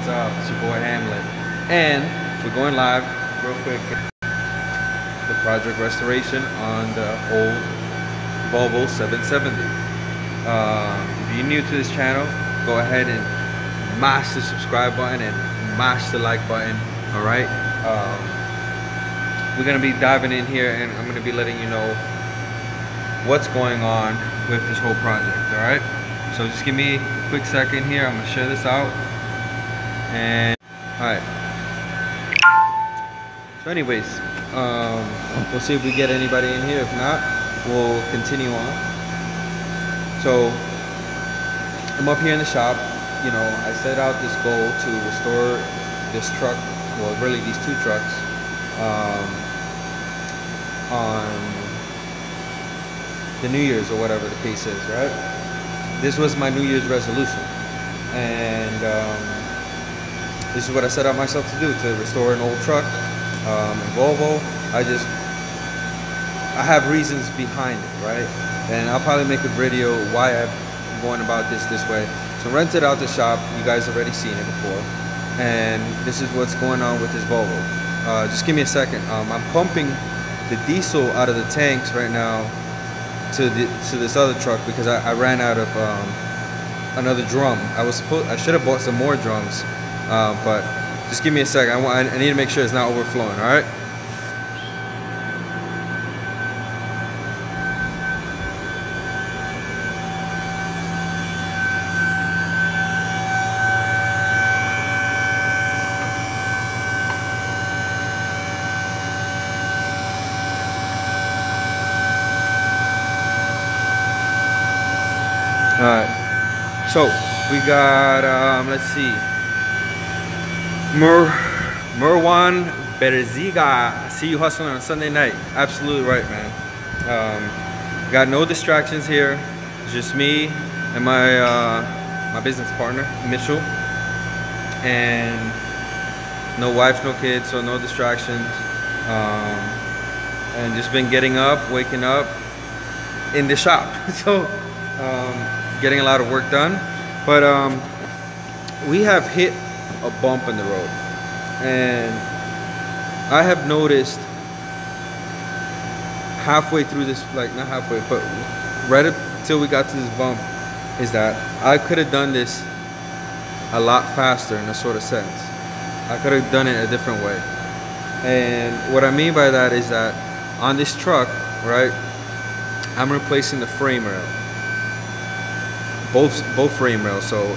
what's up? It's your boy Hamlet. And we're going live real quick. The project restoration on the old Volvo 770. If you're new to this channel, go ahead and mash the subscribe button and mash the like button. All right. We're gonna be diving in here, and I'm gonna be letting you know what's going on with this whole project. All right. So just give me a quick second here. I'm gonna share this out. And all right. So anyways, we'll see if we get anybody in here. If not, we'll continue on. So I'm up here in the shop. You know, I set out this goal to restore this truck, well, really these two trucks, on the New Year's or whatever the case is, right? This was my New Year's resolution, and this is what I set out myself to do, to restore an old truck, Volvo. I have reasons behind it, right? And I'll probably make a video why I'm going about this way. So rented out the shop, you guys already seen it before, and this is what's going on with this Volvo. Just give me a second. I'm pumping the diesel out of the tanks right now to this other truck because I ran out of another drum. I should have bought some more drums, but just give me a second. I need to make sure it's not overflowing. All right. All right, so we got, let's see, Merwan Berziga. I see you hustling on Sunday night. Absolutely right, man. Got no distractions here. It's just me and my business partner, Mitchell. And no wife, no kids, so no distractions. And just been getting up, waking up in the shop. So, getting a lot of work done, but we have hit a bump in the road, and I have noticed halfway through this, like not halfway, but right up till we got to this bump, is that I could have done this a lot faster in a sort of sense. I could have done it a different way. And what I mean by that is that on this truck, right, I'm replacing the frame rail. Both frame rails. So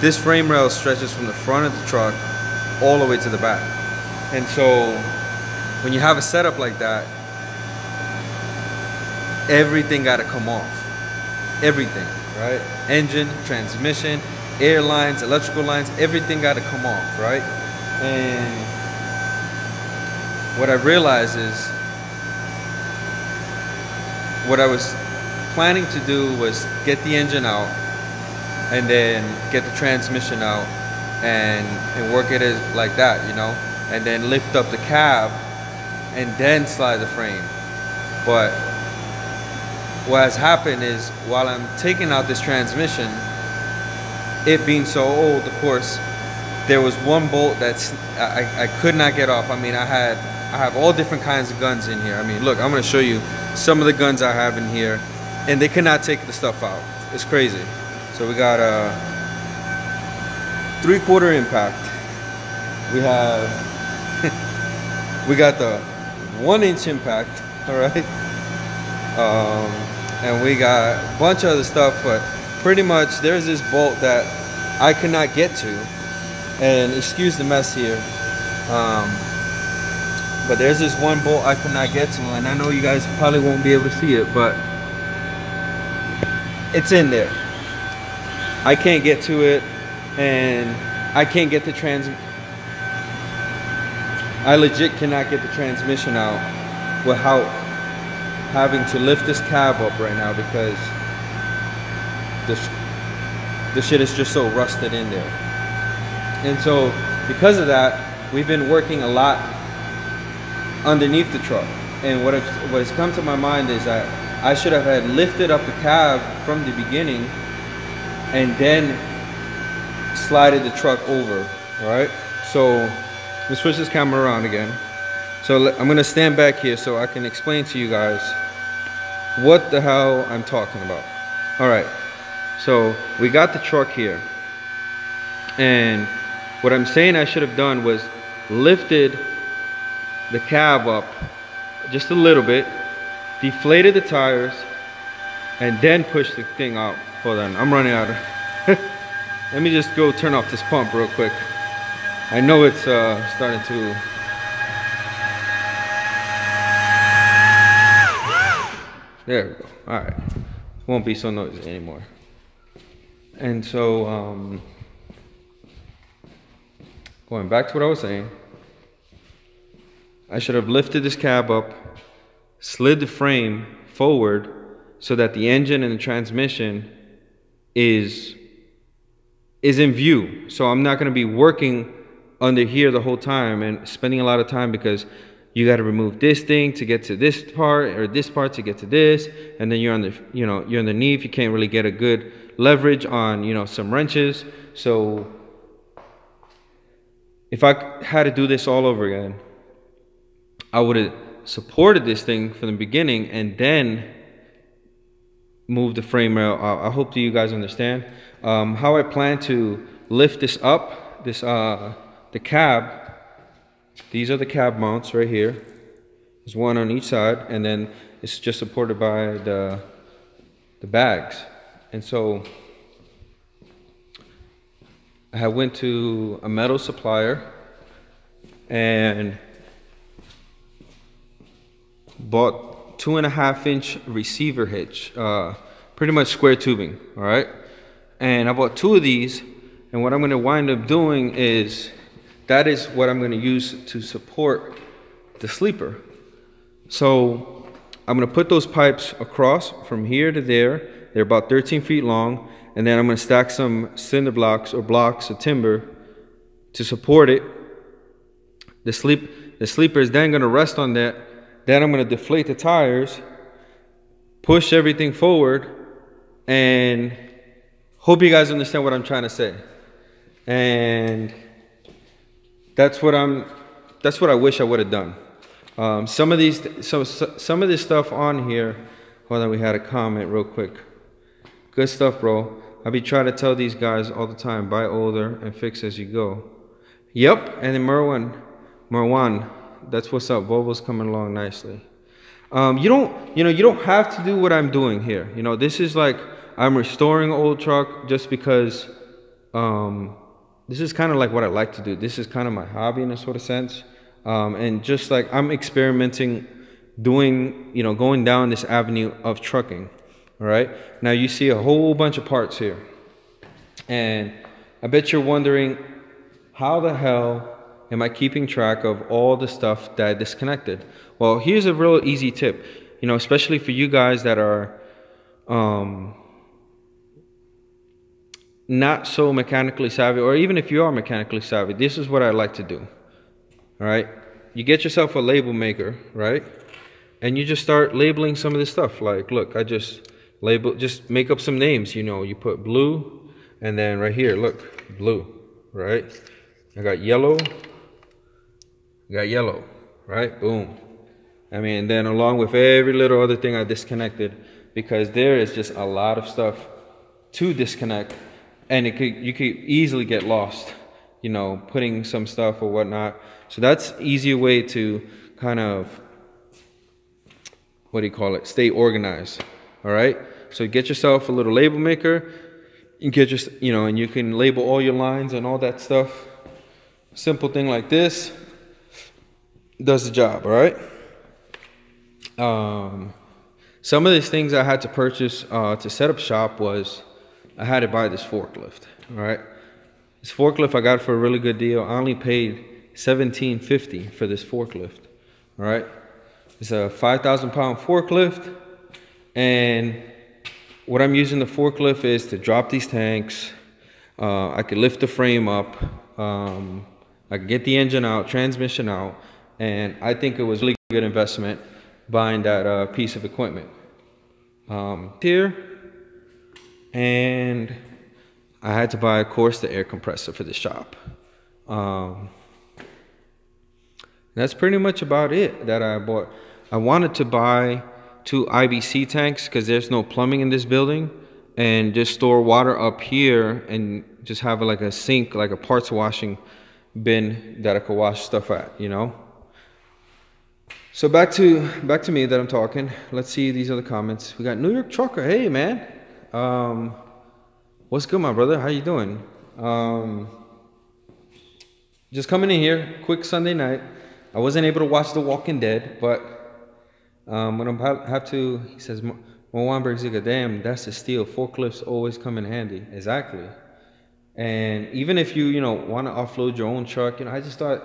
this frame rail stretches from the front of the truck all the way to the back. And so when you have a setup like that, everything got to come off. Everything, right? Engine, transmission, air lines, electrical lines, everything got to come off, right? And what I realized is what I was planning to do was get the engine out and then get the transmission out and work it as like that, you know, and then lift up the cab and then slide the frame. But what has happened is while I'm taking out this transmission, it being so old, of course, there was one bolt that's I could not get off. I mean, I have all different kinds of guns in here. I mean, look, I'm going to show you some of the guns I have in here. And they cannot take the stuff out. It's crazy. So we got a 3/4 impact. We have we got the 1-inch impact. All right. And we got a bunch of other stuff, but pretty much there's this bolt that I cannot get to. And excuse the mess here. But there's this one bolt I cannot get to, and I know you guys probably won't be able to see it, but it's in there. I can't get to it, and I can't get the I legit cannot get the transmission out without having to lift this cab up right now because the shit is just so rusted in there. And so because of that, we've been working a lot underneath the truck. And what has come to my mind is that I should have had lifted up the cab from the beginning and then slided the truck over. All right, so let's switch this camera around again. So I'm gonna stand back here so I can explain to you guys what the hell I'm talking about. All right, so we got the truck here, and what I'm saying I should have done was lifted the cab up just a little bit, deflated the tires, and then pushed the thing out. Hold on, I'm running out of let me just go turn off this pump real quick. I know it's starting to there we go. All right, won't be so noisy anymore. And so going back to what I was saying, I should have lifted this cab up, slid the frame forward so that the engine and the transmission is in view. So I'm not going to be working under here the whole time and spending a lot of time, because you got to remove this thing to get to this part, or this part to get to this, and then you're on the, you know, you're underneath. You can't really get a good leverage on, you know, some wrenches. So if I had to do this all over again, I would have supported this thing from the beginning and then move the frame rail out. I hope that you guys understand how I plan to lift this up. This the cab. These are the cab mounts right here. There's one on each side, and then it's just supported by the bags. And so I went to a metal supplier and bought 2.5-inch receiver hitch, pretty much square tubing. All right, and I bought 2 of these, and what I'm going to wind up doing is that is what I'm going to use to support the sleeper. So I'm going to put those pipes across from here to there. They're about 13 feet long, and then I'm going to stack some cinder blocks or blocks of timber to support it. The sleeper is then going to rest on that. Then I'm going to deflate the tires, push everything forward, and hope you guys understand what I'm trying to say. And that's what I wish I would have done. Some of this stuff on here. Hold on, we had a comment real quick. Good stuff, bro. I be trying to tell these guys all the time, buy older and fix as you go. Yep, and then Marwan, that's what's up. Volvo's coming along nicely. You don't have to do what I'm doing here. You know, this is like I'm restoring an old truck just because this is kind of like what I like to do. This is kind of my hobby in a sort of sense. And just like I'm experimenting, doing, you know, going down this avenue of trucking. All right. Now you see a whole bunch of parts here. And I bet you're wondering, how the hell am I keeping track of all the stuff that I disconnected? Well, here's a real easy tip, you know, especially for you guys that are not so mechanically savvy, or even if you are mechanically savvy, this is what I like to do. All right, you get yourself a label maker, right? And you just start labeling some of this stuff. Like, look, I just make up some names. You know, you put blue, and then right here, look, blue, right? I got yellow, right? Boom. I mean, then along with every little other thing I disconnected, because there is just a lot of stuff to disconnect. And you could easily get lost, you know, putting some stuff or whatnot. So that's an easier way to kind of, what do you call it, stay organized. All right. So get yourself a little label maker. You get your, you know, and you can label all your lines and all that stuff. Simple thing like this does the job. All right. Some of these things I had to purchase to set up shop was, I had to buy this forklift. All right, this forklift I got for a really good deal. I only paid $17.50 for this forklift. All right, it's a 5,000-pound forklift, and what I'm using the forklift is to drop these tanks. I could lift the frame up. I could get the engine out, transmission out, and I think it was a really good investment buying that piece of equipment. Here. And I had to buy, of course, the air compressor for the shop. That's pretty much about it that I bought. I wanted to buy 2 IBC tanks because there's no plumbing in this building, and just store water up here and just have like a sink, like a parts washing bin that I could wash stuff at, you know. So back to me that I'm talking. Let's see these other comments. We got New York Trucker. Hey man, what's good, my brother? How you doing? Just coming in here, quick Sunday night. I wasn't able to watch The Walking Dead, but when I have to, he says, Moan Bergziga, damn, that's the steal. Forklifts always come in handy. Exactly. And even if you want to offload your own truck, I just thought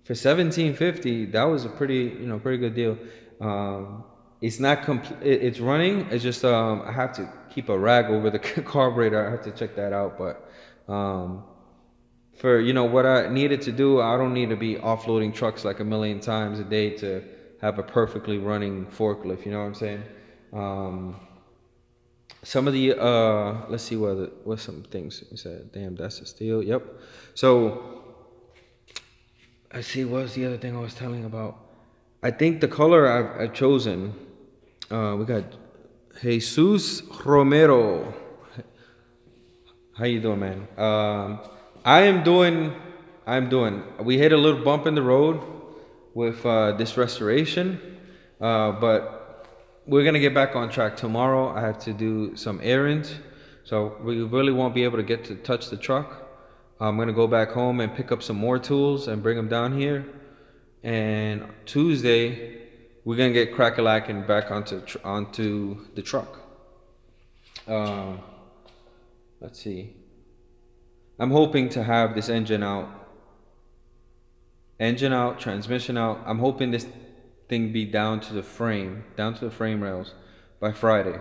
for $17.50, that was a pretty good deal. It's not it's running. It's just I have to keep a rag over the carburetor. I have to check that out, but for what I needed to do, I don't need to be offloading trucks like a million times a day to have a perfectly running forklift. You know what I'm saying? Some of the let's see what's some things he said. Damn, that's a steal. Yep. So I see. What was the other thing I was telling about? I think the color I've chosen. We got Jesus Romero. How you doing, man? I'm doing. We hit a little bump in the road with this restoration, but we're gonna get back on track tomorrow. I have to do some errands, so we really won't be able to get to touch the truck. I'm gonna go back home and pick up some more tools and bring them down here. And Tuesday, we're gonna get crack-a-lacking back onto the truck. Let's see. I'm hoping to have this engine out, transmission out. I'm hoping this thing be down to the frame rails by Friday.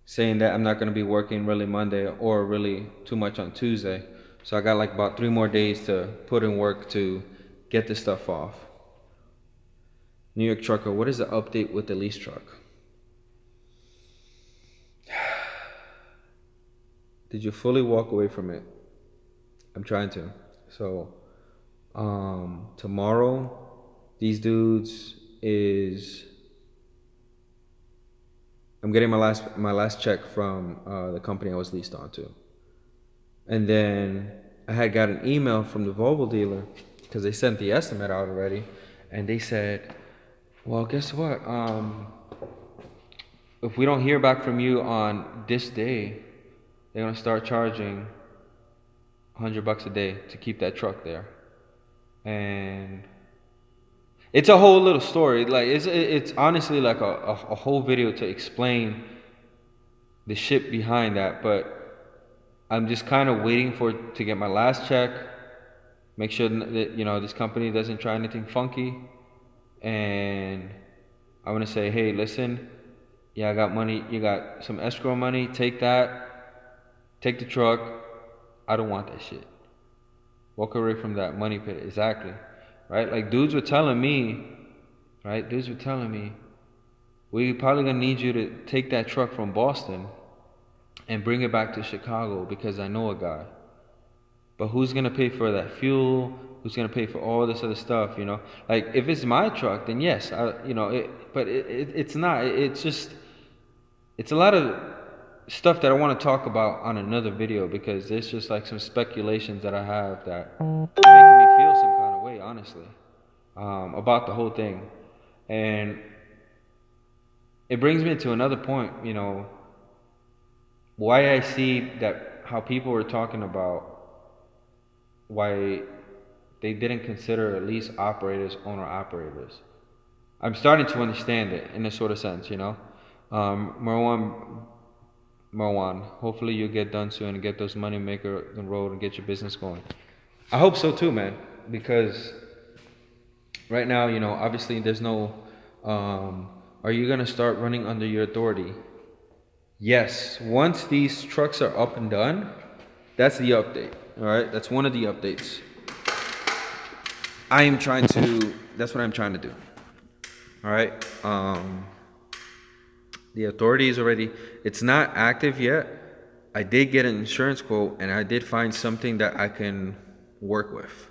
Saying that I'm not gonna be working really Monday or really too much on Tuesday. So I got like about 3 more days to put in work to get this stuff off. New York Trucker, what is the update with the lease truck? Did you fully walk away from it? I'm trying to. So tomorrow, these dudes I'm getting my last check from the company I was leased onto. And then I had got an email from the Volvo dealer because they sent the estimate out already, and they said, well, guess what? If we don't hear back from you on this day, they're gonna start charging $100 a day to keep that truck there. And it's a whole little story. Like it's honestly like a whole video to explain the shit behind that. But I'm just kind of waiting to get my last check, make sure that this company doesn't try anything funky, and I want to say, hey, listen, yeah, I got money. You got some escrow money. Take that. Take the truck. I don't want that shit. Walk away from that money pit. Exactly. Right? Like dudes were telling me, we probably gonna need you to take that truck from Boston and bring it back to Chicago because I know a guy. But who's gonna pay for that fuel? Who's gonna pay for all this other stuff? Like if it's my truck, then yes, but it's not. It's a lot of stuff that I want to talk about on another video because there's just like some speculations that I have that making me feel some kind of way, honestly, about the whole thing. And it brings me to another point, why I see that how people were talking about why they didn't consider lease operators owner operators. I'm starting to understand it in a sort of sense, Marwan, hopefully you get done soon and get those money maker on the road and get your business going. I hope so too, man, because right now, obviously there's no, are you going to start running under your authority? Yes. Once these trucks are up and done, that's the update. All right. That's one of the updates. That's what I'm trying to do. All right. The authority is already, it's not active yet, I did get an insurance quote, and I did find something that I can work with.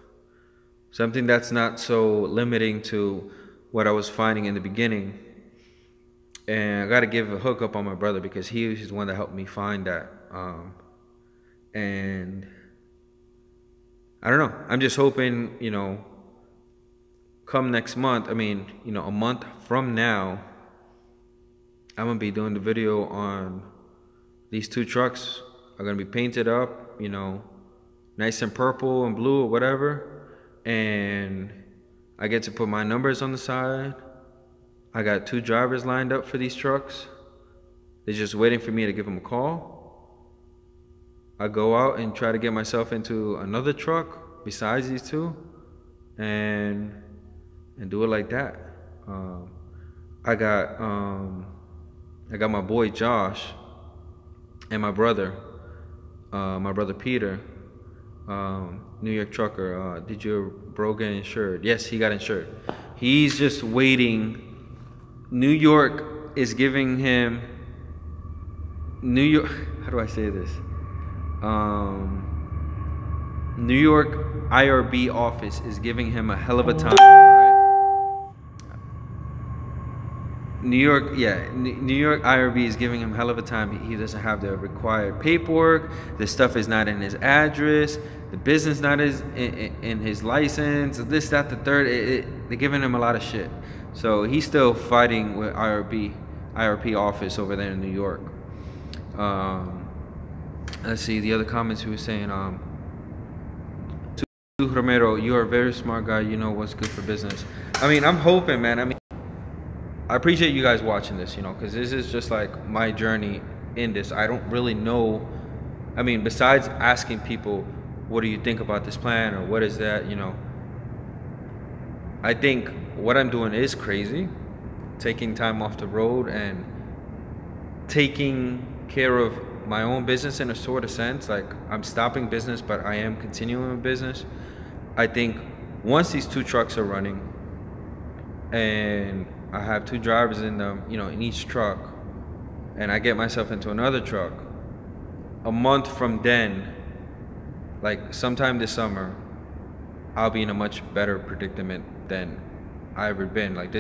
Something that's not so limiting to what I was finding in the beginning. And I got to give a hook up on my brother, because he's the one that helped me find that. And I don't know. I'm just hoping, come next month, a month from now, I'm going to be doing the video on these 2 trucks. Are going to be painted up, nice and purple and blue or whatever. And I get to put my numbers on the side. I got 2 drivers lined up for these trucks. They're just waiting for me to give them a call. I go out and try to get myself into another truck besides these 2, and do it like that. I got my boy Josh and my brother Peter, New York trucker. Did your bro get insured? Yes, he got insured. He's just waiting. New York is giving him how do I say this? New York IRB office is giving him a hell of a time, right? New York IRB is giving him hell of a time. He doesn't have the required paperwork. The stuff is not in his address. The business not in his license. This, that, the third. They're giving him a lot of shit. So he's still fighting with IRP office over there in New York. Let's see the other comments he was saying. To Romero, you are a very smart guy. You know what's good for business. I'm hoping, man. I appreciate you guys watching this, because this is just like my journey in this. I don't really know. Besides asking people, what do you think about this plan, or what is that, I think what I'm doing is crazy. Taking time off the road and taking care of my own business in a sort of sense. Like, I'm stopping business, but I am continuing with business. I think once these 2 trucks are running, and I have 2 drivers in them, in each truck, and I get myself into another truck, a month from then, like sometime this summer, I'll be in a much better predicament than I ever been. Like,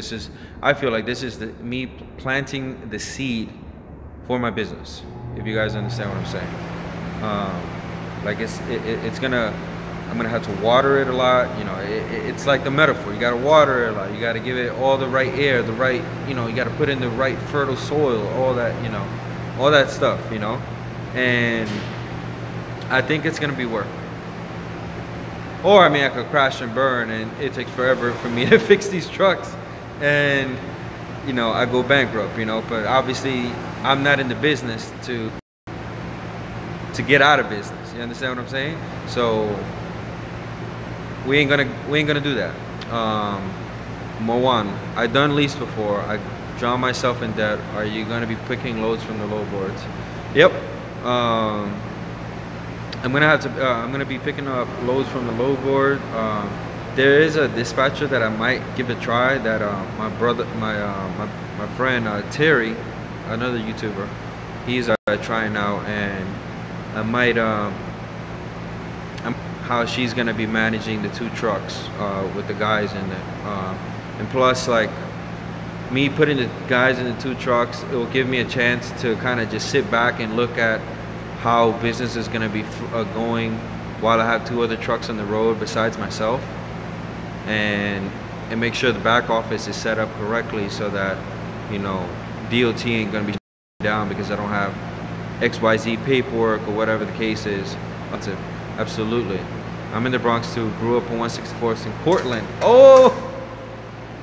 I feel like this is me planting the seed for my business, if you guys understand what I'm saying. I'm gonna have to water it a lot. It's like the metaphor. You gotta water it a lot. You gotta give it all the right air, you gotta put in the right fertile soil, all that, all that stuff, and I think it's gonna be worth it. Or I could crash and burn, and it takes forever for me to fix these trucks, and I go bankrupt, but obviously I'm not in the business to get out of business. You understand what I'm saying? So we ain't gonna do that. Moan, I done leased before. I drowned myself in debt. Are you gonna be picking loads from the low boards? Yep. I'm gonna be picking up loads from the low board. There is a dispatcher that I might give a try. That my friend Terry, another YouTuber, he's trying out, and I might how she's gonna be managing the 2 trucks with the guys in it, and plus, like, me putting the guys in the 2 trucks, it will give me a chance to kind of just sit back and look at how business is gonna be going while I have 2 other trucks on the road besides myself, and make sure the back office is set up correctly, so that DOT ain't gonna be down because I don't have XYZ paperwork or whatever the case is. That's it. Absolutely. I'm in the Bronx too. Grew up on 164th in Cortland. Oh,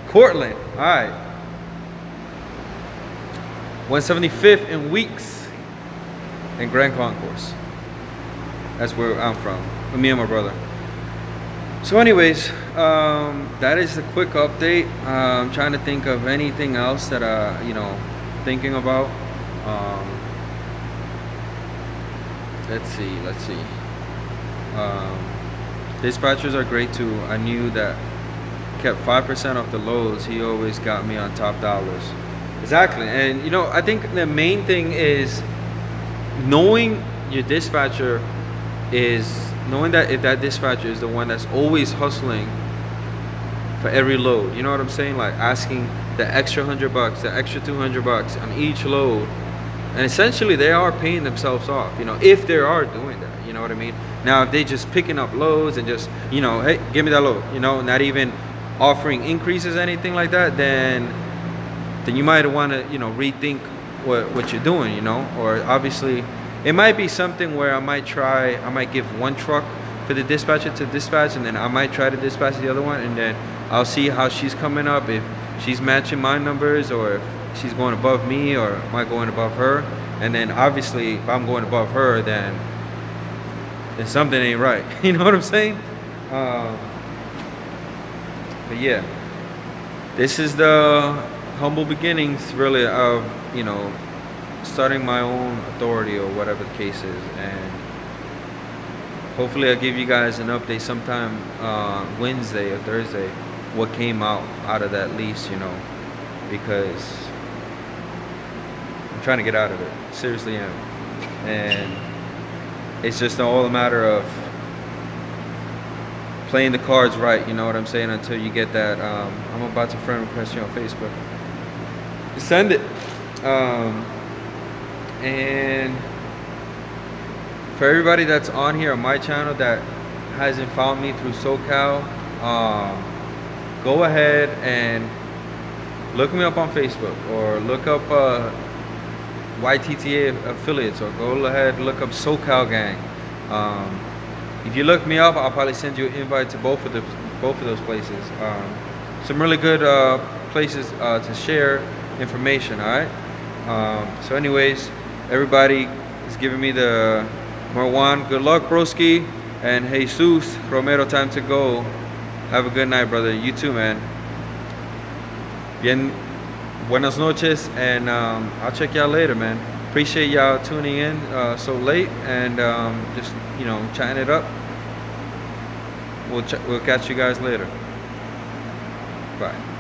Cortland. All right. 175th in Weeks in Grand Concourse. That's where I'm from. With me and my brother. So anyways, that is a quick update. I'm trying to think of anything else that thinking about. Let's see. Dispatchers are great too. I knew that kept 5% off the loads. He always got me on top dollars. Exactly. And I think the main thing is knowing your dispatcher is knowing that if that dispatcher is the one that's always hustling for every load, you know what I'm saying? Like asking the extra $100, the extra $200 on each load, and essentially they are paying themselves off, you know, if they are doing that, you know what I mean? Now, if they just picking up loads and just, you know, hey, give me that load, you know, not even offering increases, anything like that, then you might want to, you know, rethink what you're doing, you know. Or obviously it might be something where I might give one truck for the dispatcher to dispatch, and then I might try to dispatch the other one, and then I'll see how she's coming up, if she's matching my numbers, or if she's going above me, or am I going above her. And then obviously if I'm going above her, then something ain't right. You know what I'm saying? But yeah, this is the humble beginnings, really, of, you know, starting my own authority or whatever the case is. And hopefully I'll give you guys an update sometime Wednesday or Thursday what came out of that lease, you know, because I'm trying to get out of it. Seriously am. And it's just all a matter of playing the cards right, you know what I'm saying, until you get that. I'm about to friend request you on Facebook. Send it. And for everybody that's on here on my channel that hasn't found me through SoCal, go ahead and look me up on Facebook, or look up YTTA affiliates, or go ahead and look up SoCal Gang. If you look me up, I'll probably send you an invite to both of those places. Some really good places to share information. All right. So anyways, everybody is giving me the Marwan, good luck, broski, and Jesus Romero, time to go. Have a good night, brother. You too, man. Bien, buenas noches, and I'll check y'all later, man. Appreciate y'all tuning in so late, and just, you know, chatting it up. We'll catch you guys later. Bye.